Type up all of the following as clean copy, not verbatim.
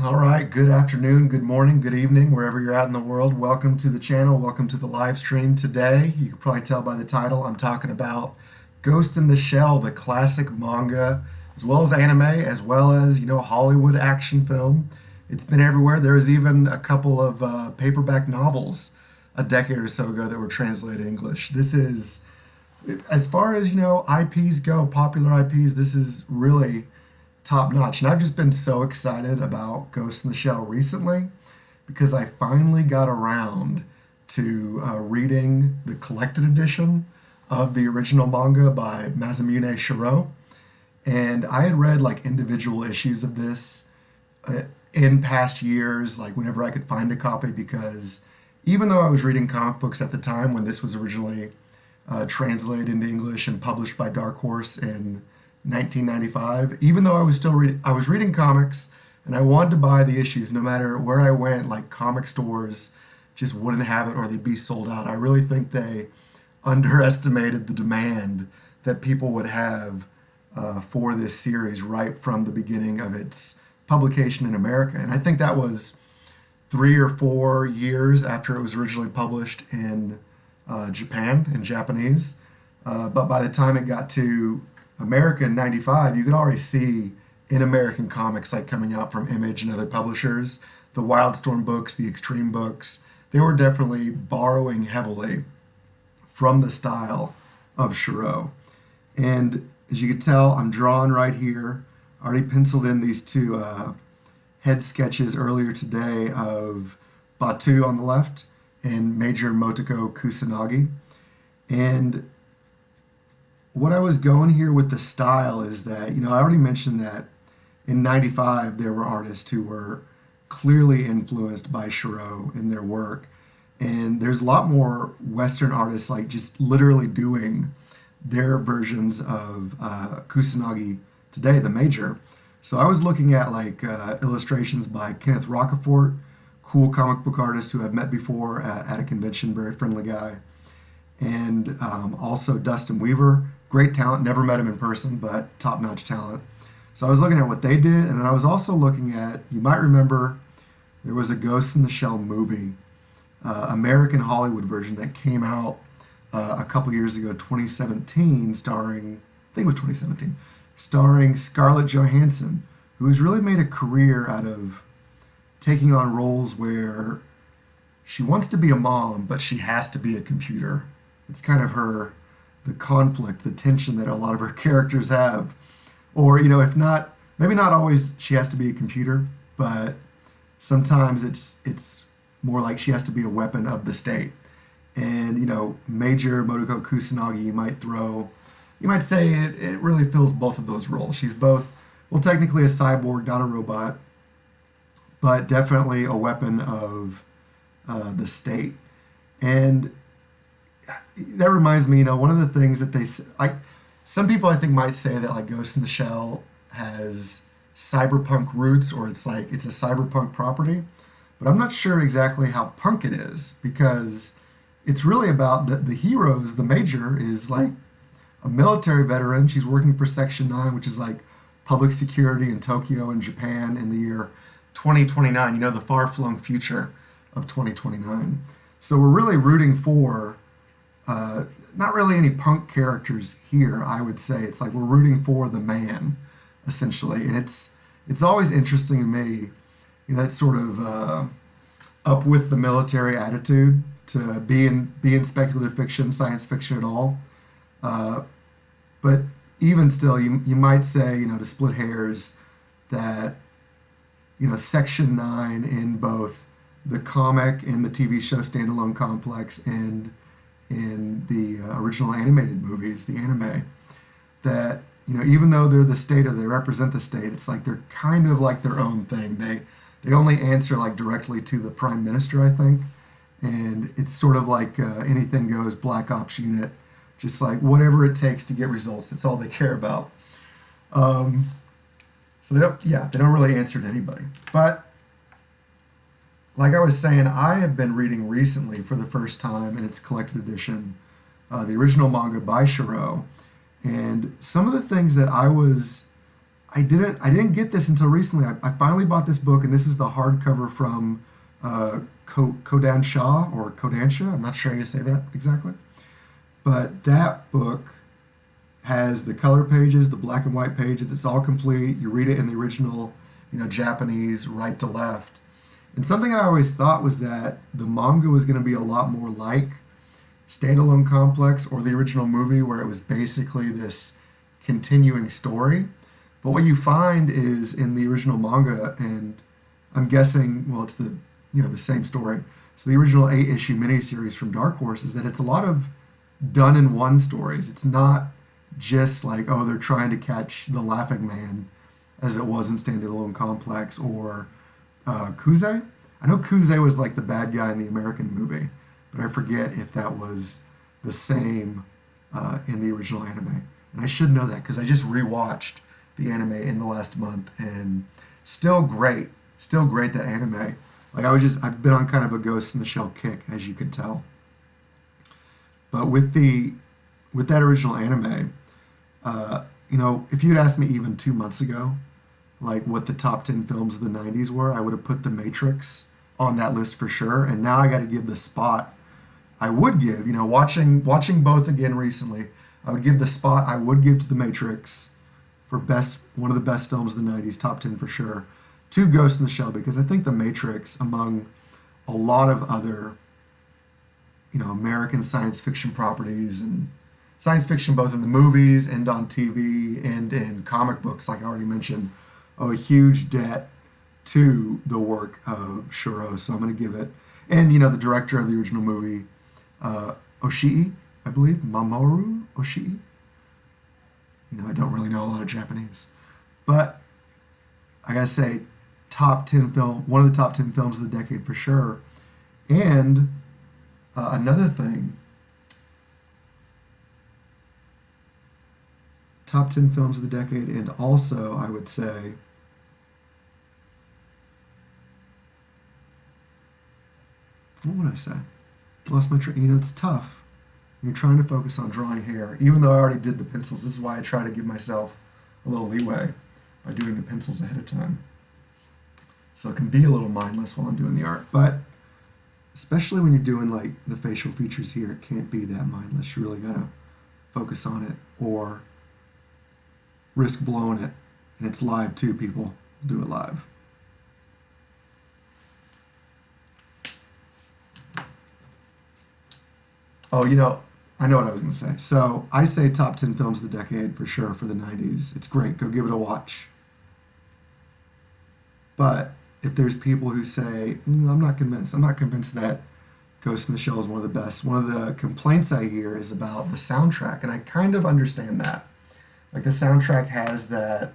All right, good afternoon, good morning, good evening, wherever you're at in the world. Welcome to the channel. Welcome to the live stream today. You can probably tell by the title, I'm talking about Ghost in the Shell, the classic manga, as well as anime, as well as, Hollywood action film. It's been everywhere. There was even a couple of paperback novels a decade or so ago that were translated in English. This is, as far as, IPs go, popular IPs, this is really top notch. And I've just been so excited about Ghost in the Shell recently because I finally got around to reading the collected edition of the original manga by Masamune Shirow. And I had read like individual issues of this in past years, like whenever I could find a copy, because even though I was reading comic books at the time when this was originally translated into English and published by Dark Horse in 1995, even though I was reading comics and I wanted to buy the issues no matter where I went, like comic stores just wouldn't have it or they'd be sold out. I really think they underestimated the demand that people would have for this series right from the beginning of its publication in America. And I think that was 3 or 4 years after it was originally published in Japan, in Japanese. But by the time it got to America in 95, you could already see in American comics like coming out from Image and other publishers, the Wildstorm books, the Extreme books, they were definitely borrowing heavily from the style of Shirow. And as you can tell, I'm drawing right here. I already penciled in these two head sketches earlier today of Batu on the left and Major Motoko Kusanagi. And what I was going here with the style is that, I already mentioned that in 95 there were artists who were clearly influenced by Shirow in their work. And there's a lot more Western artists like just literally doing their versions of Kusanagi today, the Major. So I was looking at like illustrations by Kenneth Rockefort, cool comic book artist who I've met before at a convention, very friendly guy. And also Dustin Weaver, great talent, never met him in person, but top-notch talent. So I was looking at what they did, and then I was also looking at, you might remember, there was a Ghost in the Shell movie, American Hollywood version that came out a couple years ago, 2017, starring, I think it was 2017, starring Scarlett Johansson, who has really made a career out of taking on roles where she wants to be a mom, but she has to be a computer. It's kind of the conflict, the tension that a lot of her characters have. Or, if not, maybe not always she has to be a computer, but sometimes it's more like she has to be a weapon of the state. And, Major Motoko Kusanagi, you might say it really fills both of those roles. She's both, well, technically a cyborg, not a robot, but definitely a weapon of the state. And that reminds me, one of the things that some people I think might say that like Ghost in the Shell has cyberpunk roots or it's a cyberpunk property, but I'm not sure exactly how punk it is because it's really about the heroes. The Major is like a military veteran. She's working for Section 9, which is like public security in Tokyo and Japan in the year 2029, the far-flung future of 2029. So we're really rooting for not really any punk characters here, I would say. It's like we're rooting for the man, essentially. And it's always interesting to me, that sort of up with the military attitude to be in speculative fiction, science fiction at all. But even still, you might say, to split hairs, that, Section 9 in both the comic and the TV show standalone complex and in the original animated movies, the anime, that, even though they're the state or they represent the state, it's like they're kind of like their own thing. They only answer like directly to the prime minister, I think. And it's sort of like anything goes, black ops unit, just like whatever it takes to get results. That's all they care about. So they don't really answer to anybody. But like I was saying, I have been reading recently for the first time in its collected edition, the original manga by Shirow. And some of the things that I was I didn't get this until recently. I finally bought this book, and this is the hardcover from Kodansha or Kodansha. I'm not sure how you say that exactly. But that book has the color pages, the black and white pages. It's all complete. You read it in the original, Japanese, right to left. And something I always thought was that the manga was going to be a lot more like Standalone Complex or the original movie, where it was basically this continuing story. But what you find is in the original manga, and I'm guessing, well, it's the same story. So the original 8-issue miniseries from Dark Horse is that it's a lot of done-in-one stories. It's not just like, oh, they're trying to catch the Laughing Man, as it was in Standalone Complex, or Kuze. I know Kuze was like the bad guy in the American movie, but I forget if that was the same in the original anime. And I should know that because I just rewatched the anime in the last month, and still great, that anime. Like I've been on kind of a Ghost in the Shell kick, as you can tell. But with that original anime, if you'd asked me even 2 months ago, like what the top 10 films of the 90s were, I would have put The Matrix on that list for sure. And now I got to give the spot I would give, watching both again recently, I would give the spot I would give to The Matrix for one of the best films of the 90s, top 10 for sure, to Ghost in the Shell, because I think The Matrix, among a lot of other, American science fiction properties, and science fiction both in the movies and on TV and in comic books, like I already mentioned, owe a huge debt to the work of Shirow. So I'm going to give it, and the director of the original movie, Oshii, I believe, Mamoru Oshii. I don't really know a lot of Japanese, but I gotta say, one of the top 10 films of the decade for sure. And another thing, top 10 films of the decade, and also I would say what would I say? Lost my train. It's tough. You're trying to focus on drawing hair, even though I already did the pencils. This is why I try to give myself a little leeway by doing the pencils ahead of time, so it can be a little mindless while I'm doing the art. But especially when you're doing like the facial features here, it can't be that mindless. You really gotta focus on it, or risk blowing it. And it's live too, people. Do it live. Oh, I know what I was going to say. So I say top 10 films of the decade for sure for the 90s. It's great. Go give it a watch. But if there's people who say, I'm not convinced that Ghost in the Shell is one of the best. One of the complaints I hear is about the soundtrack, and I kind of understand that. Like the soundtrack has that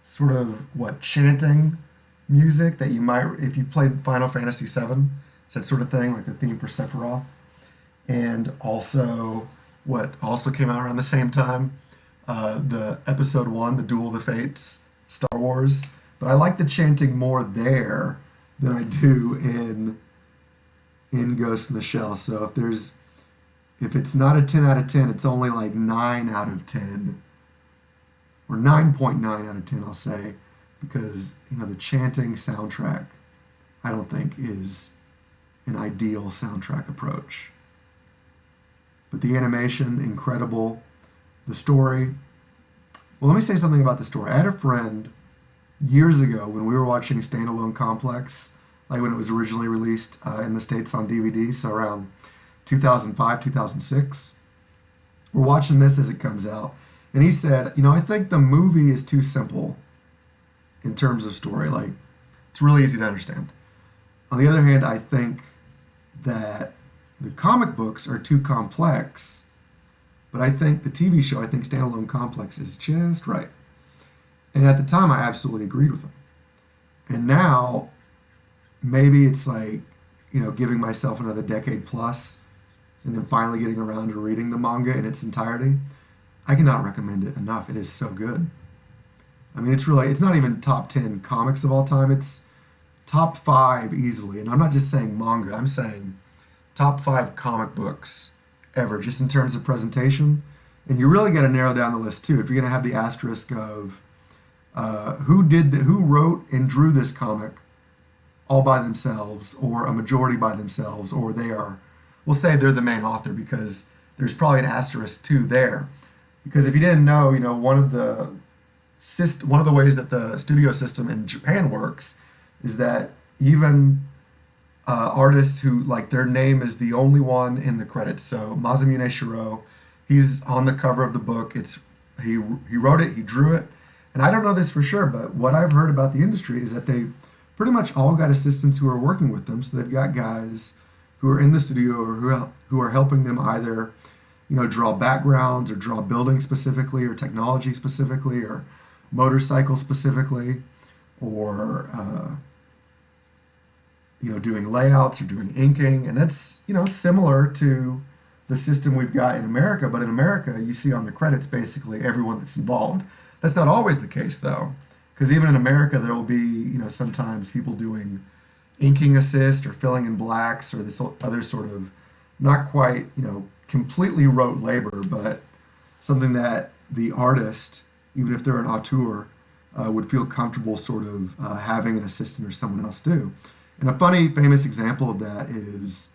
sort of, chanting music that you might, if you played Final Fantasy VII, it's that sort of thing, like the theme for Sephiroth. And also, what also came out around the same time, the Episode 1, The Duel of the Fates, Star Wars. But I like the chanting more there than I do in Ghost in the Shell. So if it's not a 10 out of 10, it's only like 9 out of 10. Or 9.9 out of 10, I'll say. Because, the chanting soundtrack, I don't think is an ideal soundtrack approach. But the animation, incredible. The story. Well, let me say something about the story. I had a friend years ago when we were watching Standalone Complex, like when it was originally released in the States on DVD, so around 2005, 2006. We're watching this as it comes out. And he said, I think the movie is too simple in terms of story. Like, it's really easy to understand. On the other hand, I think that the comic books are too complex, but I think the TV show, Standalone Complex is just right. And at the time, I absolutely agreed with him. And now, maybe it's like, giving myself another decade plus, and then finally getting around to reading the manga in its entirety. I cannot recommend it enough. It is so good. I mean, it's not even top 10 comics of all time. It's top 5 easily. And I'm not just saying manga. I'm saying top 5 comic books ever, just in terms of presentation. And you really got to narrow down the list too. If you're going to have the asterisk of who wrote and drew this comic all by themselves, or a majority by themselves, or we'll say they're the main author, because there's probably an asterisk too there. Because if you didn't know, one of the ways that the studio system in Japan works is that even artists who, like, their name is the only one in the credits. So Masamune Shirow, he's on the cover of the book. He wrote it, he drew it, and I don't know this for sure, but what I've heard about the industry is that they pretty much all got assistants who are working with them. So they've got guys who are in the studio, or who are helping them either, draw backgrounds, or draw buildings specifically, or technology specifically, or motorcycles specifically, or doing layouts, or doing inking. And that's similar to the system we've got in America. But in America, you see on the credits basically everyone that's involved. That's not always the case, though, because even in America there will be sometimes people doing inking assist, or filling in blacks, or this other sort of not quite completely rote labor, but something that the artist, even if they're an auteur, would feel comfortable sort of having an assistant or someone else do. And a funny, famous example of that is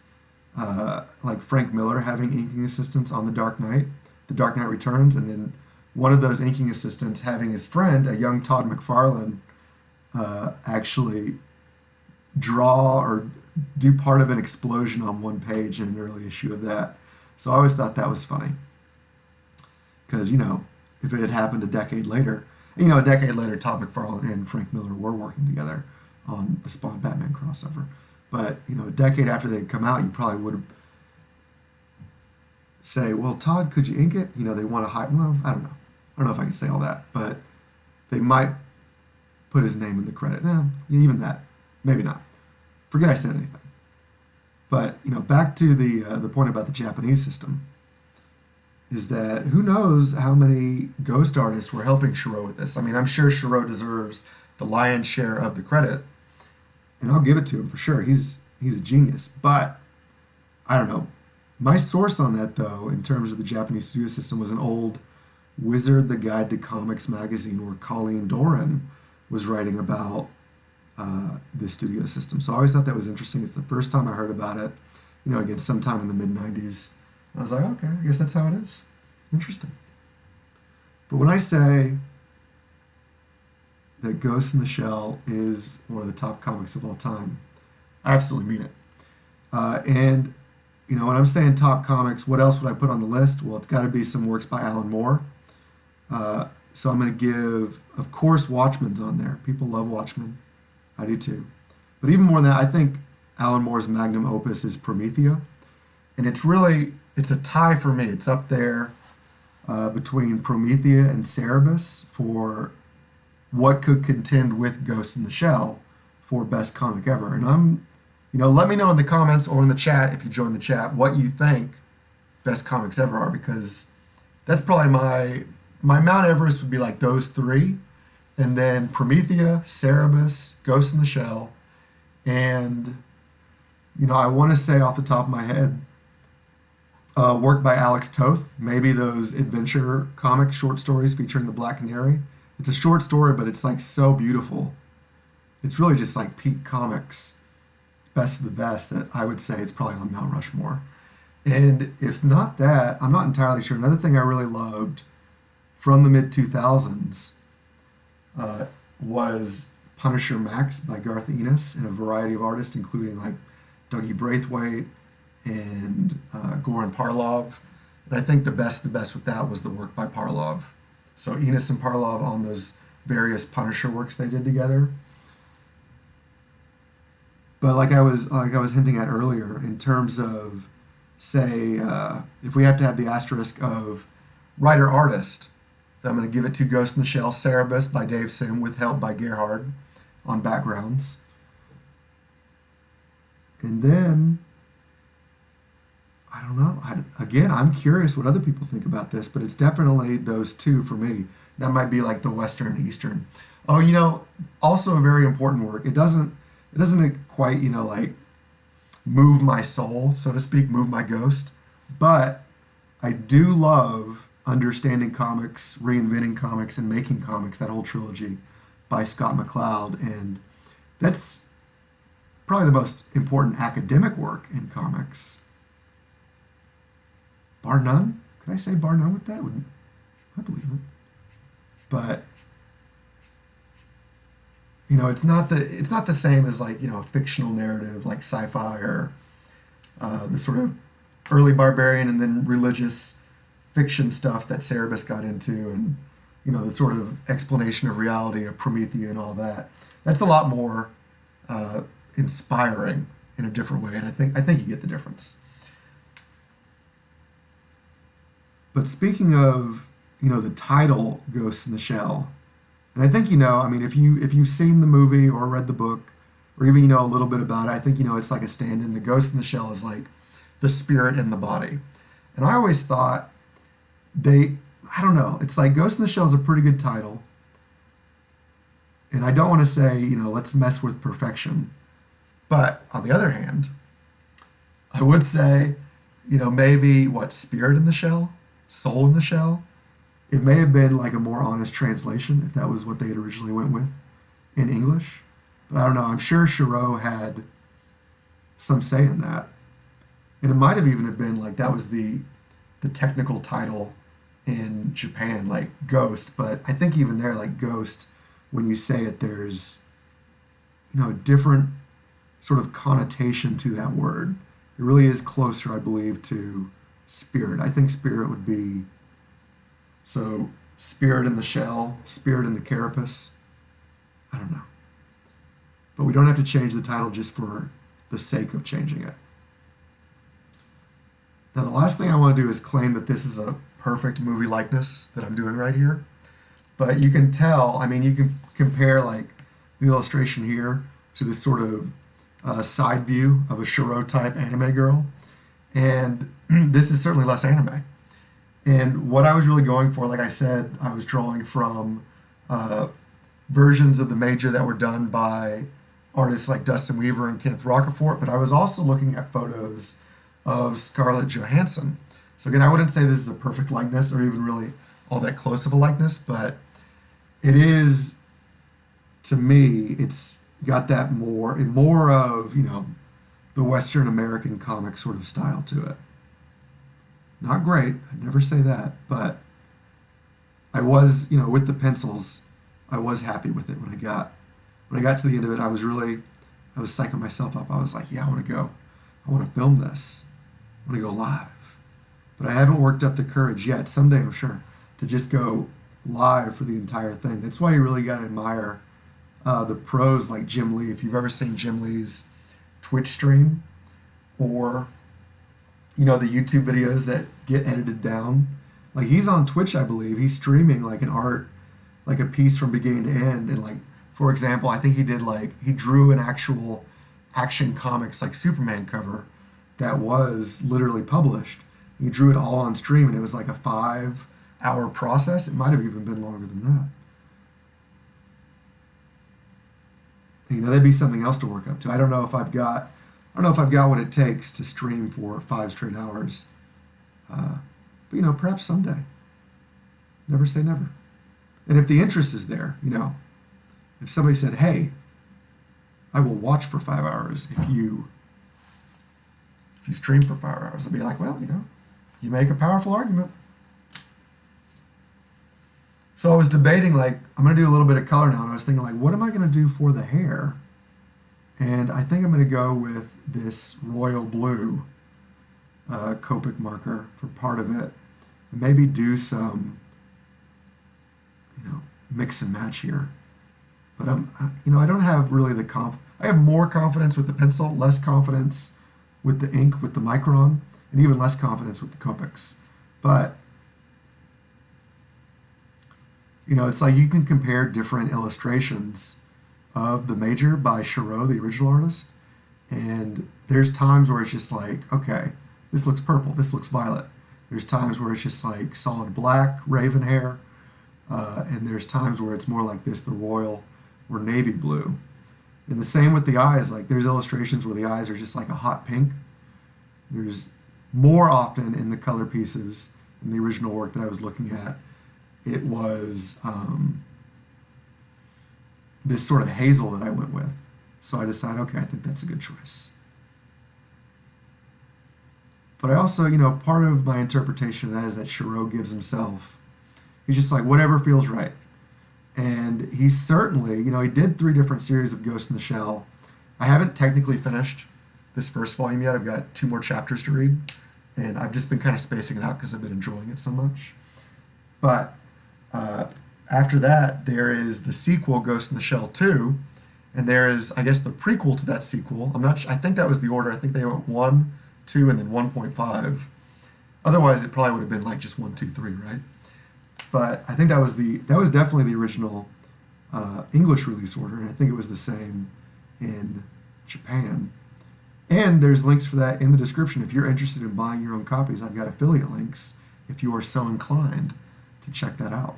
like Frank Miller having inking assistants on The Dark Knight Returns, and then one of those inking assistants having his friend, a young Todd McFarlane, actually draw or do part of an explosion on one page in an early issue of that. So I always thought that was funny, because if it had happened a decade later, Todd McFarlane and Frank Miller were working together on the Spawn Batman crossover. But a decade after they'd come out, you probably would say, well, Todd, could you ink it? They want to hide. Well, I don't know if I can say all that, but they might put his name in the credit. Even that, maybe not. Forget I said anything. But back to the point about the Japanese system, is that who knows how many ghost artists were helping Shirow with this. I mean, I'm sure Shirow deserves the lion's share of the credit, and I'll give it to him for sure. He's a genius. But I don't know. My source on that, though, in terms of the Japanese studio system, was an old Wizard: The Guide to Comics magazine, where Colleen Doran was writing about the studio system. So I always thought that was interesting. It's the first time I heard about it, again, sometime in the mid-90s. I was like, okay, I guess that's how it is. Interesting. But when I say that Ghost in the Shell is one of the top comics of all time, I absolutely mean it. And when I'm saying top comics, what else would I put on the list? Well, it's got to be some works by Alan Moore. So I'm going to give, of course, Watchmen's on there. People love Watchmen. I do too. But even more than that, I think Alan Moore's magnum opus is Promethea. And it's a tie for me. It's up there between Promethea and Cerebus for what could contend with Ghost in the Shell for best comic ever. And let me know in the comments or in the chat, if you join the chat, what you think best comics ever are, because that's probably my Mount Everest would be like those three, and then Promethea, Cerebus, Ghost in the Shell, and I want to say off the top of my head, work by Alex Toth, maybe those adventure comic short stories featuring the Black Canary. It's a short story, but it's like so beautiful. It's really just like peak comics, best of the best, that I would say it's probably on Mount Rushmore. And if not that, I'm not entirely sure. Another thing I really loved from the mid-2000s was Punisher Max by Garth Ennis and a variety of artists, including like Dougie Braithwaite and Goran Parlov. And I think the best with that was the work by Parlov. So Ennis and Parlov on those various Punisher works they did together. But like I was hinting at earlier, in terms of, say, if we have to have the asterisk of writer-artist, then I'm going to give it to Ghost in the Shell, Cerebus by Dave Sim, with help by Gerhard on backgrounds. And then, I don't know. Again, I'm curious what other people think about this, but it's definitely those two for me. That might be like the Western and Eastern. Oh, also a very important work. It doesn't quite, like move my soul, so to speak, move my ghost. But I do love Understanding Comics, Reinventing Comics, and Making Comics, that whole trilogy by Scott McCloud. And that's probably the most important academic work in comics. Bar none? Could I say bar none with that? I believe it. But it's not the same as like a fictional narrative like sci-fi or the sort of early barbarian and then religious fiction stuff that Cerebus got into, and the sort of explanation of reality of Promethea and all that. That's a lot more inspiring in a different way, and I think you get the difference. But speaking of the title Ghost in the Shell, and I think if you've seen the movie or read the book or even a little bit about it, I think it's like a stand-in. The Ghost in the Shell is like the spirit in the body, and I always thought I don't know, it's like Ghost in the Shell is a pretty good title, and I don't want to say let's mess with perfection, but on the other hand, I would say maybe spirit in the shell, soul in the shell. It may have been like a more honest translation if that was what they had originally went with in English. But I don't know. I'm sure Shirow had some say in that. And it might have even have been like that was the technical title in Japan, like Ghost. But I think even there, like Ghost, when you say it, there's a different sort of connotation to that word. It really is closer, I believe, to spirit. I think spirit would be... So, spirit in the shell, spirit in the carapace. I don't know. But we don't have to change the title just for the sake of changing it. Now, the last thing I want to do is claim that this is a perfect movie likeness that I'm doing right here. But you can tell, you can compare like the illustration here to this sort of side view of a Shirow type anime girl. And this is certainly less anime. And what I was really going for, like I said, I was drawing from versions of the Major that were done by artists like Dustin Weaver and Kenneth Rocafort, but I was also looking at photos of Scarlett Johansson. So again, I wouldn't say this is a perfect likeness or even really all that close of a likeness, but it is, to me, it's got that more of, the Western American comic sort of style to it. Not great, I'd never say that, but I was, with the pencils, I was happy with it when I got to the end of it. I was psyching myself up. I was like, yeah, I want to film this. I want to go live. But I haven't worked up the courage yet, someday I'm sure, to just go live for the entire thing. That's why you really got to admire the pros like Jim Lee. If you've ever seen Jim Lee's Twitch stream, or the YouTube videos that get edited down. Like he's on Twitch, I believe. He's streaming like an art, like a piece from beginning to end. And like, for example, I think he drew an actual Action Comics like Superman cover that was literally published. He drew it all on stream, and it was like a 5-hour process. It might have even been longer than that. That'd be something else to work up to. I don't know if I've got what it takes to stream for 5 straight hours. But perhaps someday. Never say never. And if the interest is there, if somebody said, "Hey, I will watch for 5 hours if you stream for 5 hours," I'd be like, "Well, you make a powerful argument." So I was debating, like, I'm going to do a little bit of color now, and I was thinking, like, what am I going to do for the hair? And I think I'm going to go with this royal blue Copic marker for part of it, and maybe do some, mix and match here. But I don't have really I have more confidence with the pencil, less confidence with the ink, with the Micron, and even less confidence with the Copics. But it's like you can compare different illustrations of the Major by Shirow, the original artist, and there's times where it's just like, okay, this looks purple, this looks violet. There's times where it's just like solid black, raven hair, and there's times where it's more like this, the royal or navy blue. And the same with the eyes. Like there's illustrations where the eyes are just like a hot pink. There's more often in the color pieces, in the original work that I was looking at, it was this sort of hazel that I went with. So I decided, okay, I think that's a good choice. But I also, you know, part of my interpretation of that is that Shirow gives himself, he's just like, whatever feels right. And he certainly, you know, he did 3 different series of Ghost in the Shell. I haven't technically finished this first volume yet. I've got 2 more chapters to read. And I've just been kind of spacing it out because I've been enjoying it so much. But after that, there is the sequel, Ghost in the Shell 2. And there is, I guess, the prequel to that sequel. I think that was the order. I think they went 1, 2, and then 1.5. Otherwise, it probably would have been like just 1, 2, 3, right? But I think that was definitely the original English release order, and I think it was the same in Japan. And there's links for that in the description. If you're interested in buying your own copies, I've got affiliate links if you are so inclined to check that out.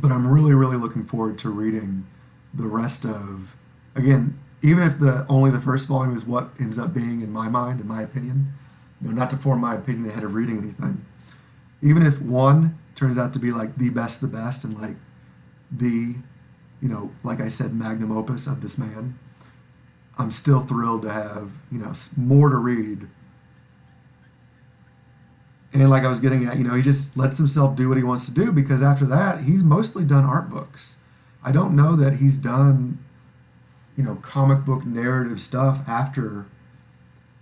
But I'm really, really looking forward to reading the rest of, again, even if only the first volume is what ends up being in my mind, in my opinion, you know, not to form my opinion ahead of reading anything. Even if 1 turns out to be like the best and like the, you know, like I said, magnum opus of this man, I'm still thrilled to have, you know, more to read. And like I was getting at, you know, he just lets himself do what he wants to do, because after that, he's mostly done art books. I don't know that he's done, you know, comic book narrative stuff after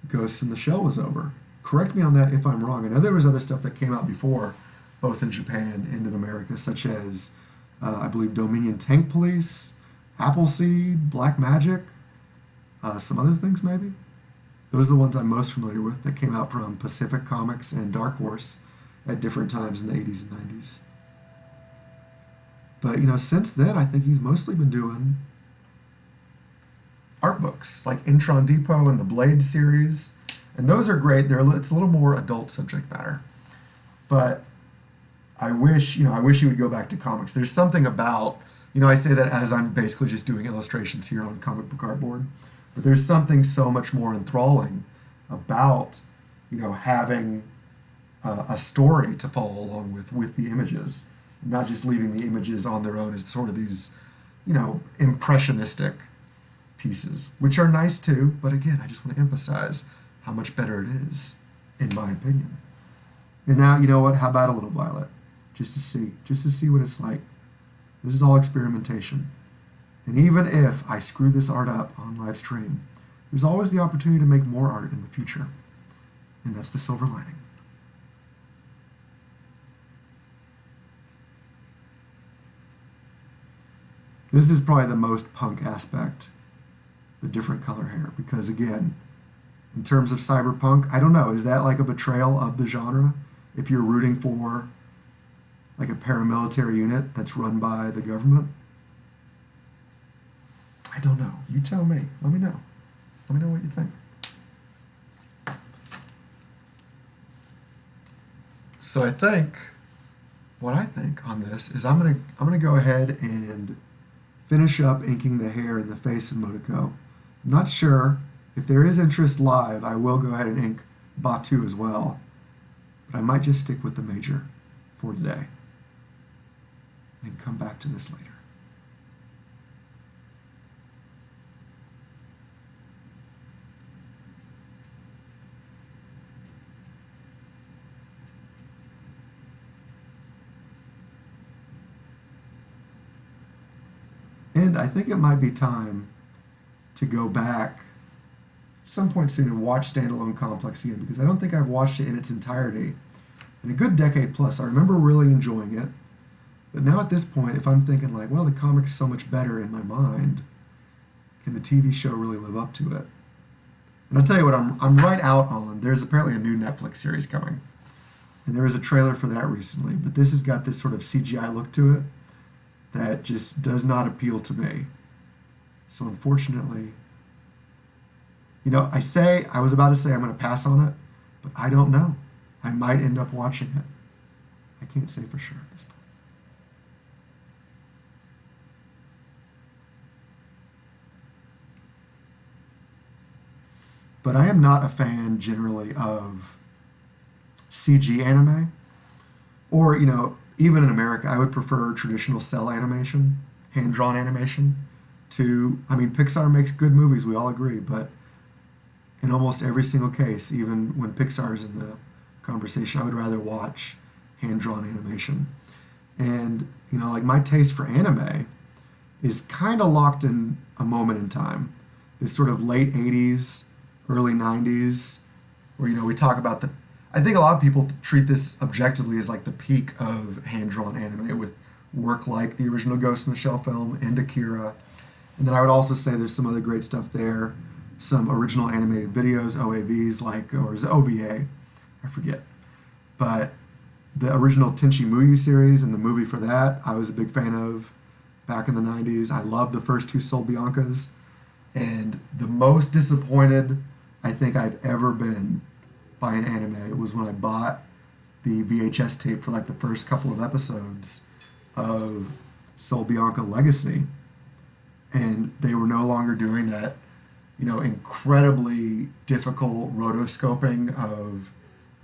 Ghosts in the Shell was over. Correct me on that if I'm wrong. I know there was other stuff that came out before, both in Japan and in America, such as, I believe, Dominion Tank Police, Appleseed, Black Magic, some other things maybe. Those are the ones I'm most familiar with that came out from Pacific Comics and Dark Horse at different times in the 80s and 90s. But, you know, since then, I think he's mostly been doing art books, like Intron Depot and the Blade series. And those are great. It's a little more adult subject matter. But I wish he would go back to comics. There's something about, you know, I say that as I'm basically just doing illustrations here on comic book artboard. But there's something so much more enthralling about, you know, having a story to follow along with the images, not just leaving the images on their own as sort of these, you know, impressionistic pieces, which are nice too. But again, I just want to emphasize how much better it is, in my opinion. And now, you know what? How about a little Violet? Just to see what it's like. This is all experimentation. And even if I screw this art up on live stream, there's always the opportunity to make more art in the future. And that's the silver lining. This is probably the most punk aspect, the different color hair, because again, in terms of cyberpunk, I don't know, is that like a betrayal of the genre? If you're rooting for like a paramilitary unit that's run by the government? I don't know. You tell me. Let me know. Let me know what you think. So I think what I think on this is I'm gonna go ahead and finish up inking the hair and the face of Motoko. I'm not sure. If there is interest live, I will go ahead and ink Batu as well. But I might just stick with the Major for today and come back to this later. And I think it might be time to go back some point soon and watch Standalone Complex again, because I don't think I've watched it in its entirety in a good decade plus. I remember really enjoying it, but now at this point, if I'm thinking like, well, the comic's so much better in my mind, can the TV show really live up to it? And I'll tell you what, I'm right out on. There's apparently a new Netflix series coming, and there was a trailer for that recently, but this has got this sort of CGI look to it that just does not appeal to me. So unfortunately, you know, I was about to say I'm going to pass on it, but I don't know. I might end up watching it. I can't say for sure at this point. But I am not a fan generally of CG anime. Or, even in America, I would prefer traditional cell animation, hand-drawn animation, Pixar makes good movies, we all agree, but in almost every single case, even when Pixar is in the conversation, I would rather watch hand-drawn animation. And, my taste for anime is kind of locked in a moment in time. This sort of late 80s, early 90s, where, we talk about I think a lot of people treat this objectively as like the peak of hand-drawn anime with work like the original Ghost in the Shell film and Akira. And then I would also say there's some other great stuff there. Some original animated videos, OAVs, or is it OVA? I forget. But the original Tenchi Muyo series and the movie for that, I was a big fan of back in the 90s. I loved the first two Soul Biancas. And the most disappointed I think I've ever been by an anime was when I bought the VHS tape for like the first couple of episodes of Soul Bianca Legacy. And they were no longer doing that, incredibly difficult rotoscoping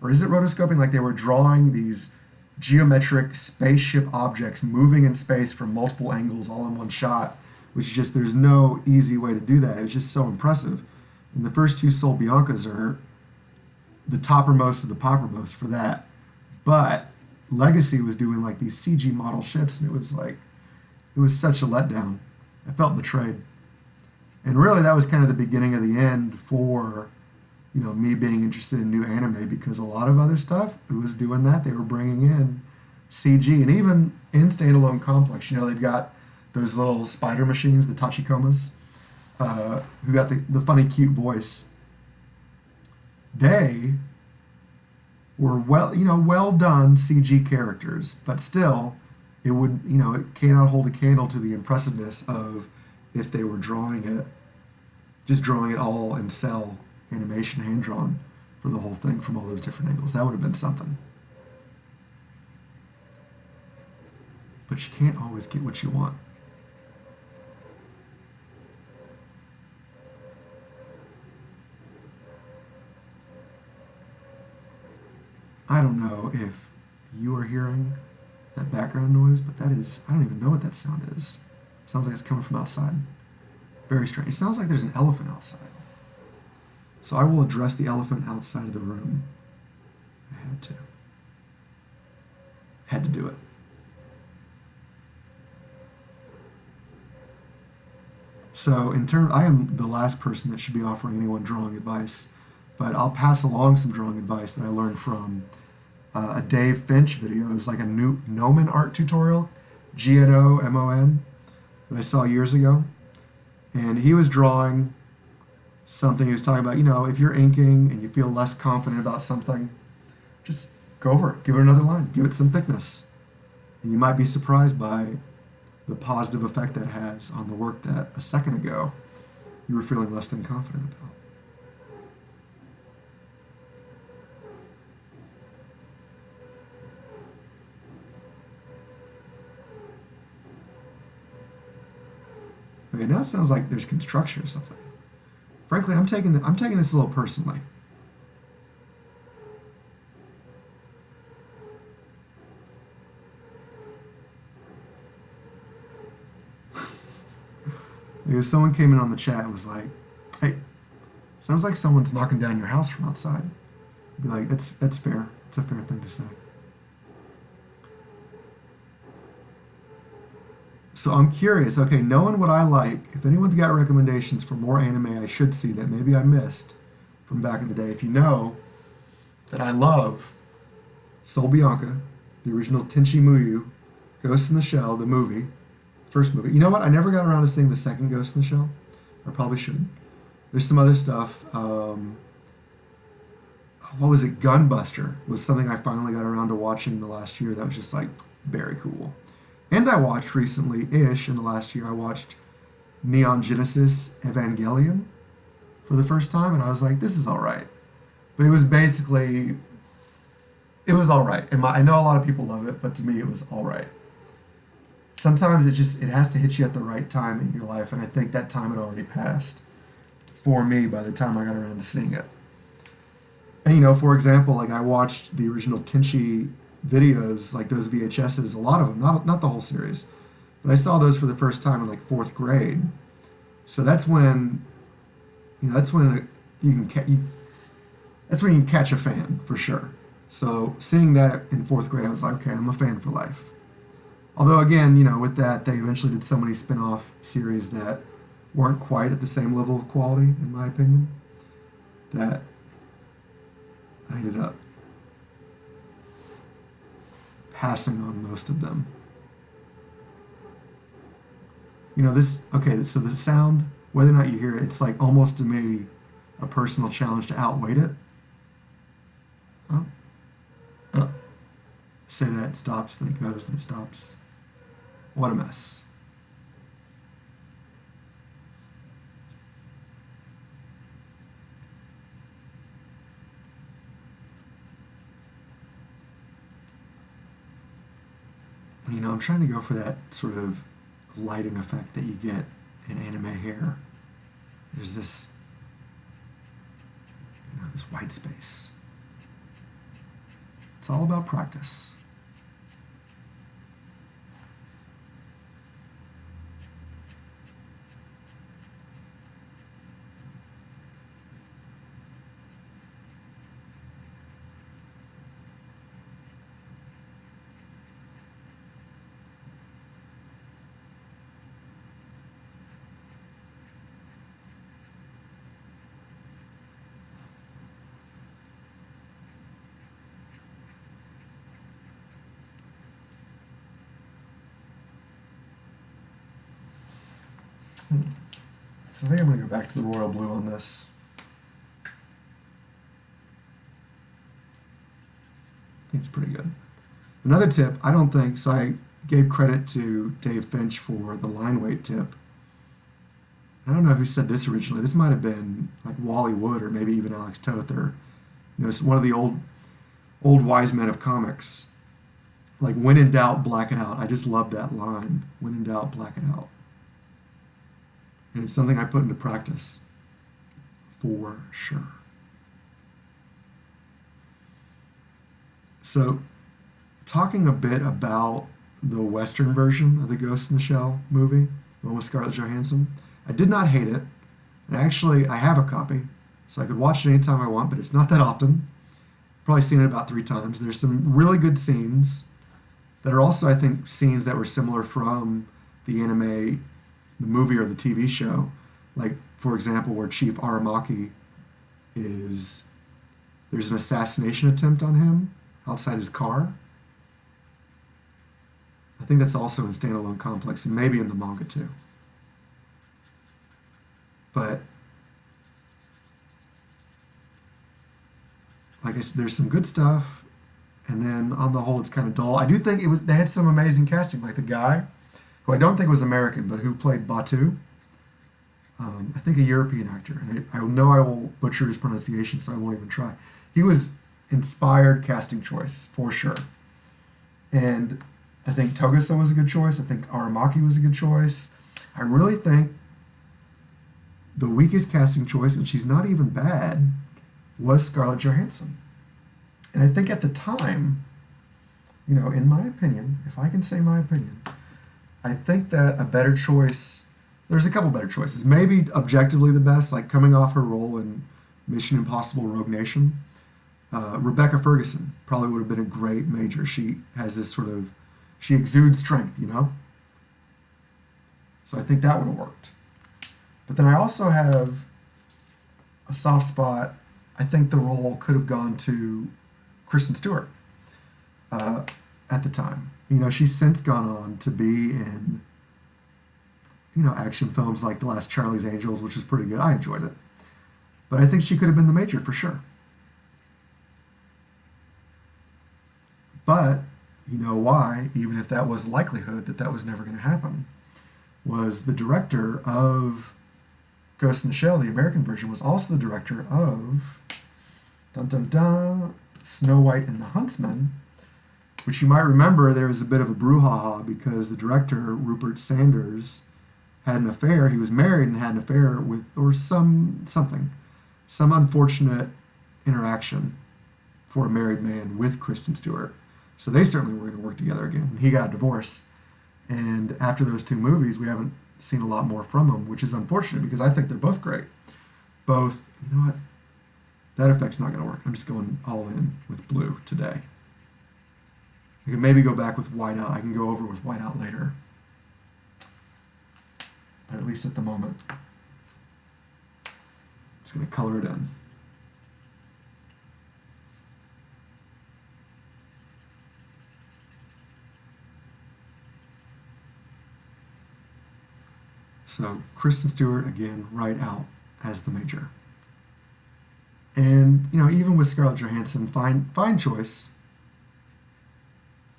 or is it rotoscoping? Like they were drawing these geometric spaceship objects moving in space from multiple angles all in one shot, which just, there's no easy way to do that. It was just so impressive. And the first two Soul Biancas are the toppermost of the poppermost for that. But Legacy was doing like these CG model ships, and it was such a letdown. I felt betrayed. And really that was kind of the beginning of the end for, me being interested in new anime, because a lot of other stuff, it was doing that. They were bringing in CG, and even in Standalone Complex, they've got those little spider machines, the Tachikomas, who got the funny, cute voice. They were well done CG characters, but still, it would, it cannot hold a candle to the impressiveness of if they were drawing it all in cell animation, hand drawn for the whole thing from all those different angles. That would have been something. But you can't always get what you want. I don't know if you are hearing that background noise, but that is, I don't even know what that sound is. Sounds like it's coming from outside. Very strange. It sounds like there's an elephant outside. So I will address the elephant outside of the room. I had to do it. So I am the last person that should be offering anyone drawing advice, but I'll pass along some drawing advice that I learned from a Dave Finch video. It was like a new Gnomon art tutorial, Gnomon, that I saw years ago. And he was drawing something. He was talking about, if you're inking and you feel less confident about something, just go over it. Give it another line. Give it some thickness. And you might be surprised by the positive effect that has on the work that a second ago you were feeling less than confident about. Okay, now it sounds like there's construction or something. Frankly, I'm taking this a little personally. Because someone came in on the chat and was like, "Hey, sounds like someone's knocking down your house from outside." I'd be like, "That's fair. It's a fair thing to say." So I'm curious, okay, knowing what I like, if anyone's got recommendations for more anime I should see that maybe I missed from back in the day, if you know that I love Soul Bianca, the original Tenchi Muyo, Ghost in the Shell, the movie, first movie. You know what? I never got around to seeing the second Ghost in the Shell. I probably shouldn't. There's some other stuff. What was it? Gunbuster was something I finally got around to watching in the last year that was just like very cool. And I watched recently-ish, in the last year, I watched Neon Genesis Evangelion for the first time, and I was like, this is all right. But it was basically, it was all right. I know a lot of people love it, but to me it was all right. Sometimes it has to hit you at the right time in your life, and I think that time had already passed for me by the time I got around to seeing it. And, you know, for example, like I watched the original Tenchi videos, like those VHSs, a lot of them, not the whole series, but I saw those for the first time in like 4th grade. So that's when, you know, that's when that's when you can catch a fan for sure. So seeing that in 4th grade, I was like, okay, I'm a fan for life. Although again, you know, with that, they eventually did so many spin-off series that weren't quite at the same level of quality, in my opinion, that I ended up passing on most of them. You know, so the sound, whether or not you hear it, it's like almost to me a personal challenge to outweight it. Say that, it stops, then it goes, then it stops. What a mess. You know, I'm trying to go for that sort of lighting effect that you get in anime hair. There's this, you know, this white space. It's all about practice. So I think I'm going to go back to the royal blue on this. I think it's pretty good. Another tip, I don't think, so I gave credit to Dave Finch for the line weight tip. I don't know who said this originally. This might have been like Wally Wood or maybe even Alex Toth, or, you know, it's one of the old wise men of comics. Like, when in doubt, black it out. I just love that line. When in doubt, black it out. And it's something I put into practice, for sure. So, talking a bit about the Western version of the Ghost in the Shell movie, the one with Scarlett Johansson, I did not hate it. And actually, I have a copy, so I could watch it anytime I want, but it's not that often. Probably seen it about 3 times. There's some really good scenes that are also, I think, scenes that were similar from the anime, the movie, or the TV show. Like, for example, where Chief Aramaki there's an assassination attempt on him outside his car. I think that's also in Standalone Complex, and maybe in the manga too. But like I said, there's some good stuff, and then on the whole, it's kind of dull. I do think they had some amazing casting, like the guy, who I don't think was American, but who played Batu. I think a European actor, and I know I will butcher his pronunciation, so I won't even try. He was inspired casting choice, for sure. And I think Togusa was a good choice. I think Aramaki was a good choice. I really think the weakest casting choice, and she's not even bad, was Scarlett Johansson. And I think at the time, you know, in my opinion, if I can say my opinion, I think that a better choice, there's a couple better choices. Maybe objectively the best, like coming off her role in Mission Impossible Rogue Nation, Rebecca Ferguson probably would have been a great Major. She has this sort of, she exudes strength, you know? So I think that would have worked. But then I also have a soft spot. I think the role could have gone to Kristen Stewart at the time. You know, she's since gone on to be in, you know, action films like The Last Charlie's Angels, which is pretty good. I enjoyed it. But I think she could have been the Major for sure. But you know why, even if that was likelihood that was never going to happen, was the director of Ghost in the Shell, the American version, was also the director of Snow White and the Huntsman, which you might remember there was a bit of a brouhaha because the director, Rupert Sanders, had an affair. He was married and had an affair with, or some unfortunate interaction for a married man with Kristen Stewart. So they certainly were going to work together again. He got a divorce. And after those two movies, we haven't seen a lot more from them, which is unfortunate because I think they're both great. Both, you know what? That effect's not going to work. I'm just going all in with blue today. I can maybe go back with whiteout. I can go over with whiteout later. But at least at the moment, I'm just going to color it in. So Kristen Stewart, again, right out as the Major. And, you know, even with Scarlett Johansson, fine choice.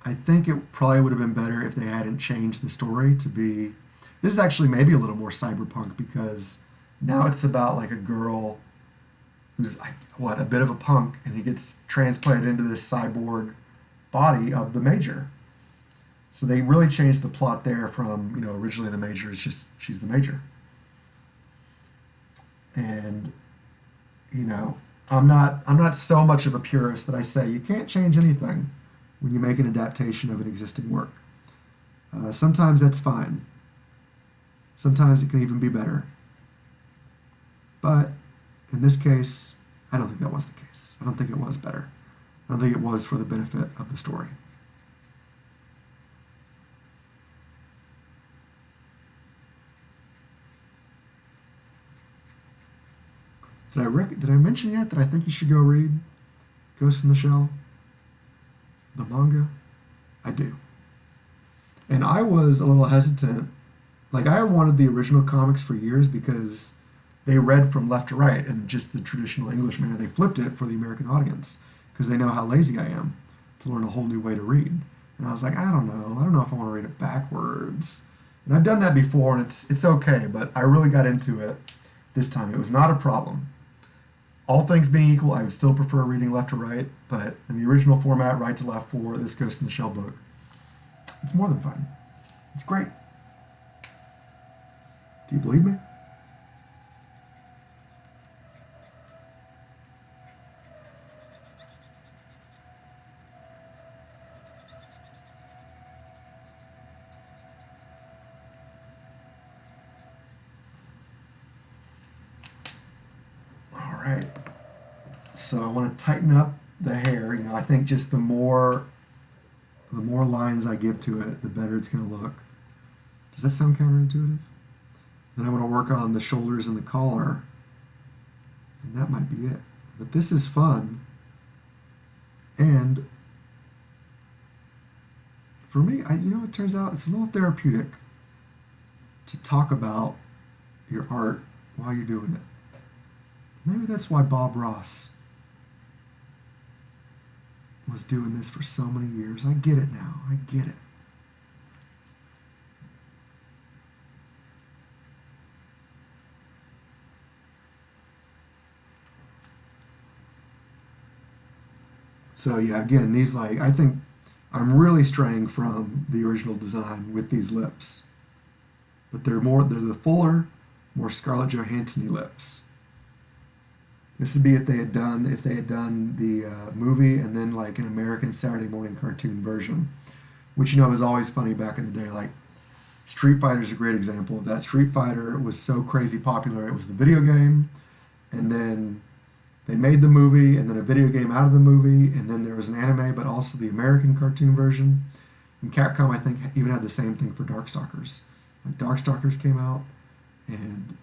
I think it probably would have been better if they hadn't changed the story to be... This is actually maybe a little more cyberpunk because now it's about like a girl who's like, a bit of a punk, and he gets transplanted into this cyborg body of the Major. So they really changed the plot there from, you know, originally the Major is just, she's the Major. And, you know, I'm not so much of a purist that I say you can't change anything when you make an adaptation of an existing work. Sometimes that's fine. Sometimes it can even be better. But in this case, I don't think that was the case. I don't think it was better. I don't think it was for the benefit of the story. Did I mention yet that I think you should go read Ghost in the Shell, the manga? I do. And I was a little hesitant. Like, I wanted the original comics for years because they read from left to right in just the traditional English manner. They flipped it for the American audience because they know how lazy I am to learn a whole new way to read. And I was like, I don't know if I want to read it backwards. And I've done that before, and it's okay, but I really got into it this time. It was not a problem. All things being equal, I would still prefer reading left to right, but in the original format, right to left for this Ghost in the Shell book, it's more than fun. It's great. Do you believe me? All right. So I want to tighten up the hair. You know, I think just the more lines I give to it, the better it's going to look. Does that sound counterintuitive? Then I want to work on the shoulders and the collar, and that might be it. But this is fun, and for me, it turns out it's a little therapeutic to talk about your art while you're doing it. Maybe that's why Bob Ross was doing this for so many years. I get it now. I get it. So yeah, again, these I think I'm really straying from the original design with these lips. But they're the fuller, more Scarlett Johansson-y lips. This would be if they had done the movie and then like an American Saturday morning cartoon version, which was always funny back in the day. Like Street Fighter is a great example of that. Street Fighter was so crazy popular. It was the video game, and then they made the movie, and then a video game out of the movie, and then there was an anime, but also the American cartoon version. And Capcom, I think, even had the same thing for Darkstalkers. Like Darkstalkers came out, and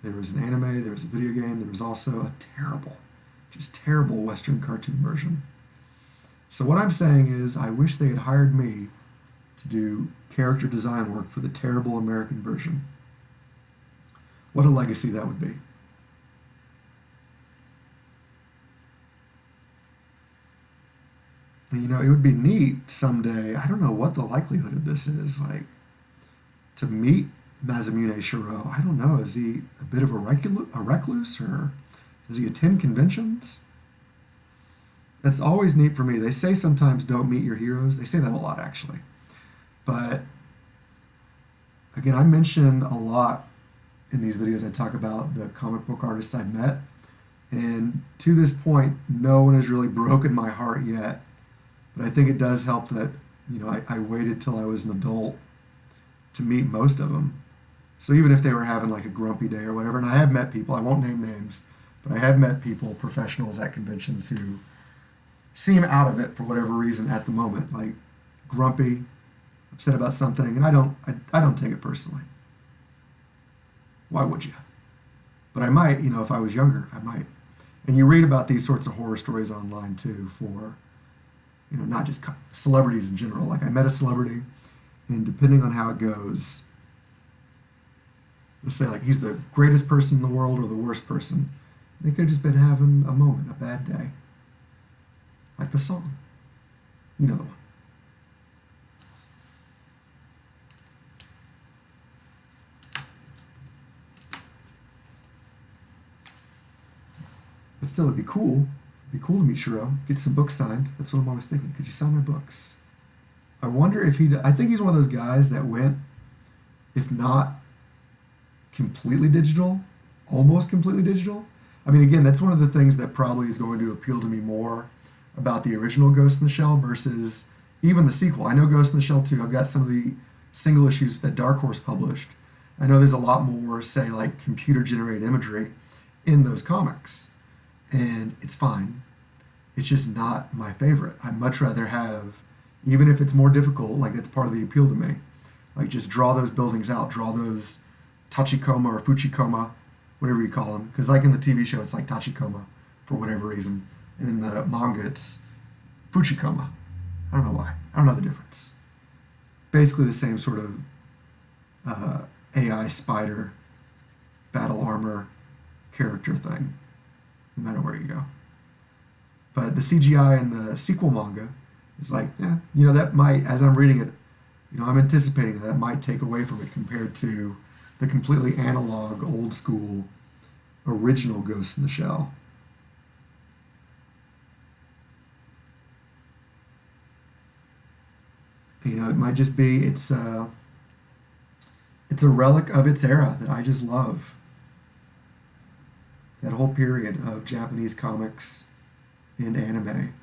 there was an anime, there was a video game, there was also a terrible Western cartoon version. So what I'm saying is, I wish they had hired me to do character design work for the terrible American version. What a legacy that would be. It would be neat someday. I don't know what the likelihood of this is, to meet Masamune Shirow. I don't know. Is he a bit of a recluse, or does he attend conventions? That's always neat for me. They say sometimes don't meet your heroes. They say that a lot, actually. But again, I mention a lot in these videos. I talk about the comic book artists I've met, and to this point, no one has really broken my heart yet. But I think it does help that, I waited till I was an adult to meet most of them. So even if they were having like a grumpy day or whatever, and I have met people, I won't name names, but I have met people, professionals at conventions who seem out of it for whatever reason at the moment, like grumpy, upset about something, and I don't take it personally. Why would you? But I might, if I was younger, I might. And you read about these sorts of horror stories online too for, not just celebrities in general. Like I met a celebrity, and depending on how it goes, let's say like he's the greatest person in the world or the worst person. They could have just been having a moment, a bad day. Like the song. You know the one. But still, it'd be cool. It'd be cool to meet Shirow, get some books signed. That's what I'm always thinking. Could you sign my books? I wonder if I think he's one of those guys that went, if not completely digital, almost completely digital. I mean, again, that's one of the things that probably is going to appeal to me more about the original Ghost in the Shell versus even the sequel. I know Ghost in the Shell 2. I've got some of the single issues that Dark Horse published. I know there's a lot more, say, like computer-generated imagery in those comics. And it's fine. It's just not my favorite. I'd much rather have, even if it's more difficult, like that's part of the appeal to me. Like just draw those buildings out, draw those Tachikoma or Fuchikoma, whatever you call them. Because like in the TV show, it's like Tachikoma for whatever reason. And in the manga, it's Fuchikoma. I don't know why. I don't know the difference. Basically the same sort of AI spider, battle armor character thing, no matter where you go. But the CGI in the sequel manga is like, that might, as I'm reading it, I'm anticipating that might take away from it compared to the completely analog, old school, original Ghost in the Shell. It might just be, it's a relic of its era that I just love. That whole period of Japanese comics and anime.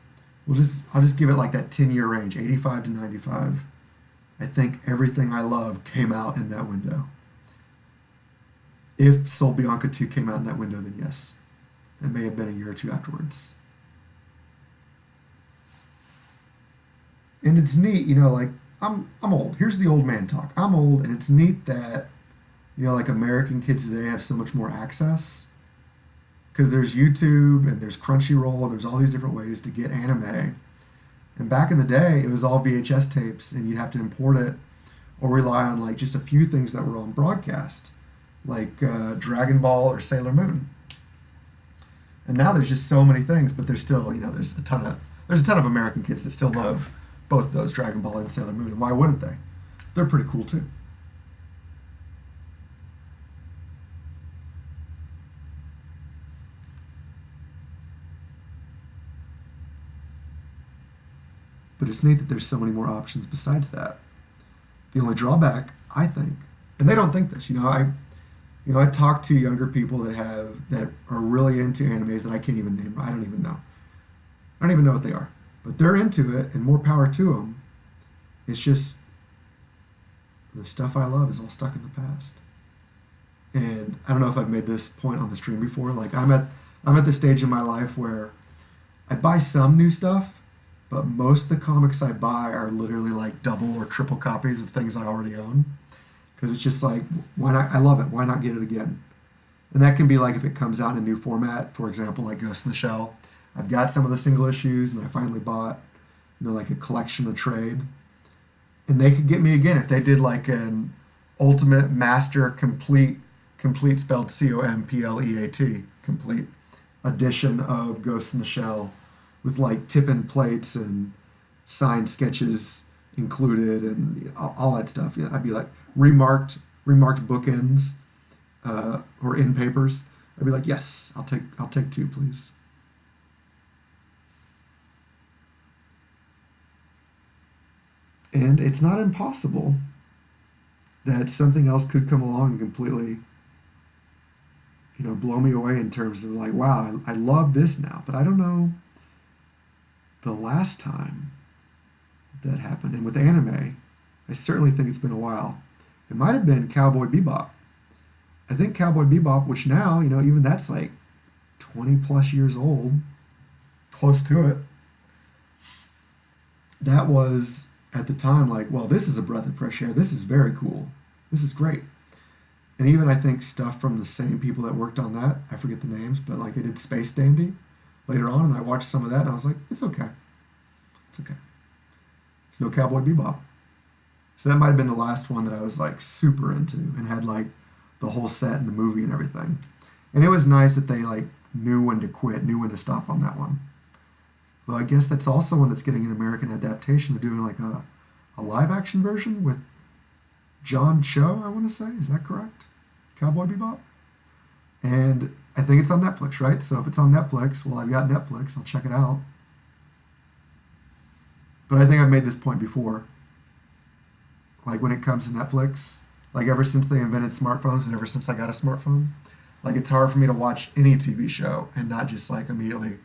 I'll just give it like that 10-year range, 85 to 95. I think everything I love came out in that window. If Soul Bianca 2 came out in that window, then yes. That may have been a year or two afterwards. And it's neat, like, I'm old. Here's the old man talk. I'm old, and it's neat that, like American kids today have so much more access. Because there's YouTube, and there's Crunchyroll, and there's all these different ways to get anime. And back in the day, it was all VHS tapes, and you'd have to import it or rely on like just a few things that were on broadcast, like Dragon Ball or Sailor Moon. And now there's just so many things, but there's still, there's a ton of American kids that still love both those, Dragon Ball and Sailor Moon. And why wouldn't they? They're pretty cool too. But it's neat that there's so many more options besides that. The only drawback, I think, and they don't think this, I talk to younger people that are really into animes that I can't even name. I don't even know what they are. But they're into it, and more power to them. It's just the stuff I love is all stuck in the past. And I don't know if I've made this point on the stream before. Like I'm at the stage in my life where I buy some new stuff, but most of the comics I buy are literally like double or triple copies of things I already own. Because it's just like, why not? I love it. Why not get it again? And that can be like if it comes out in a new format, for example, like Ghost in the Shell. I've got some of the single issues, and I finally bought, like a collection, a trade. And they could get me again if they did like an Ultimate Master Complete spelled COMPLEAT, complete edition of Ghost in the Shell with like tip-in plates and signed sketches included and all that stuff. I'd be like remarked bookends or end papers. I'd be like, yes, I'll take 2, please. And it's not impossible that something else could come along and completely, blow me away in terms of like, wow, I love this now, but I don't know the last time that happened. And with anime, I certainly think it's been a while. It might have been Cowboy Bebop. I think Cowboy Bebop, which now, even that's like 20 plus years old, close to it. That was at the time like, well, this is a breath of fresh air. This is very cool. This is great. And even I think stuff from the same people that worked on that, I forget the names, but like they did Space Dandy later on, and I watched some of that and I was like, it's okay. It's okay. It's no Cowboy Bebop. So that might have been the last one that I was like super into and had like the whole set and the movie and everything. And it was nice that they like knew when to quit, knew when to stop on that one. Well, I guess that's also one that's getting an American adaptation. They're doing like a live action version with John Cho, I want to say. Is that correct? Cowboy Bebop? And I think it's on Netflix, right? So if it's on Netflix, well, I've got Netflix. I'll check it out. But I think I've made this point before. Like when it comes to Netflix, like ever since they invented smartphones and ever since I got a smartphone, like it's hard for me to watch any TV show and not just like immediately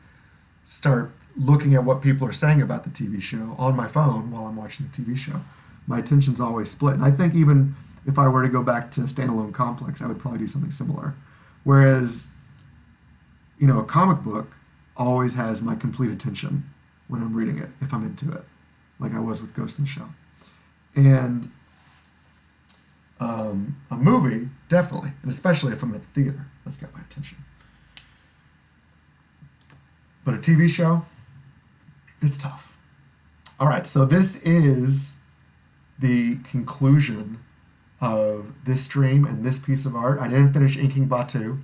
start looking at what people are saying about the TV show on my phone while I'm watching the TV show. My attention's always split. And I think even if I were to go back to Standalone Complex, I would probably do something similar. Whereas, a comic book always has my complete attention when I'm reading it, if I'm into it, like I was with Ghost in the Shell. And a movie, definitely, and especially if I'm at the theater, that's got my attention. But a TV show, it's tough. All right, so this is the conclusion of this stream and this piece of art. I didn't finish inking Batu,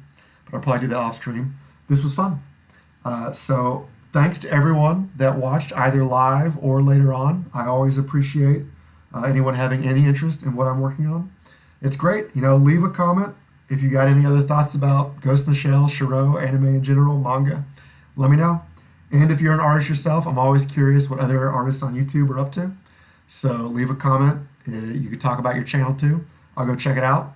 but I'll probably do that off stream. This was fun. So thanks to everyone that watched either live or later on. I always appreciate anyone having any interest in what I'm working on. It's great. Leave a comment if you got any other thoughts about Ghost in the Shell, Shirow, anime in general, manga. Let me know. And if you're an artist yourself, I'm always curious what other artists on YouTube are up to. So leave a comment. You can talk about your channel too. I'll go check it out.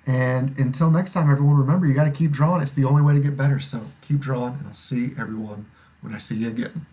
And until next time, everyone, remember, you got to keep drawing. It's the only way to get better. So keep drawing, and I'll see everyone when I see you again.